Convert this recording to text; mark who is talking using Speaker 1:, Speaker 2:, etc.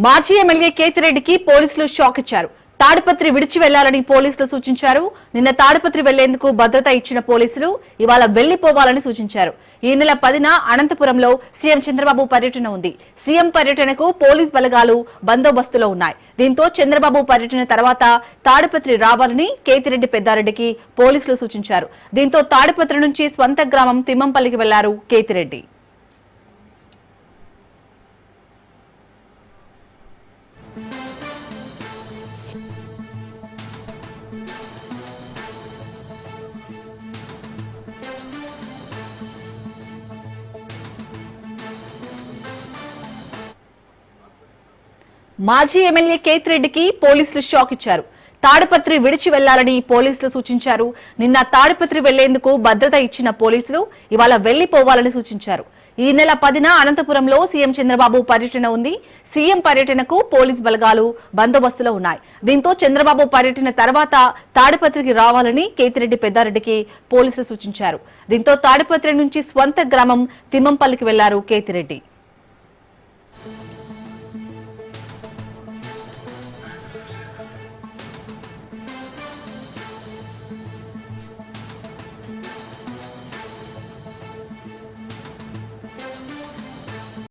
Speaker 1: మాజీ ఎమ్మెల్యే కేతిరెడ్డికి పోలీసులు షాక్ ఇచ్చారు. తాడిపత్రి విడిచి వెళ్లాలని పోలీసులు సూచించారు. నిన్న తాడిపత్రి వెళ్లేందుకు భద్రత ఇచ్చిన పోలీసులు ఇవాళ వెళ్లిపోవాలని సూచించారు. ఈ నెల 10న అనంతపురంలో సీఎం చంద్రబాబు పర్యటన ఉంది. సీఎం పర్యటనకు పోలీస్ బలగాలు బందోబస్తులో ఉన్నాయి. దీంతో చంద్రబాబు పర్యటన తర్వాత తాడిపత్రి రావాలని కేతిరెడ్డి పెద్దారెడ్డికి పోలీసులు సూచించారు. దీంతో తాడిపత్రి నుంచి స్వంత గ్రామం తిమ్మంపల్లికి వెళ్లారు కేతిరెడ్డి. మాజీ ఎమ్మెల్యే కేతిరెడ్డికి పోలీసులు షాక్ ఇచ్చారు. తాడిపత్రి విడిచి వెళ్లాలని పోలీసులు సూచించారు. నిన్న తాడిపత్రి వెళ్లేందుకు భద్రత ఇచ్చిన పోలీసులు ఇవాళ వెళ్లిపోవాలని సూచించారు. ఈ నెల 10న అనంతపురంలో సీఎం చంద్రబాబు పర్యటన ఉంది. సీఎం పర్యటనకు పోలీస్ బలగాలు బందోబస్తులో ఉన్నాయి. దీంతో చంద్రబాబు పర్యటన తర్వాత తాడిపత్రికి రావాలని కేతిరెడ్డి పెద్దారెడ్డికి పోలీసులు సూచించారు. దీంతో తాడిపత్రి నుంచి స్వంత గ్రామం తిమ్మంపల్లికి వెళ్లారు కేతిరెడ్డి.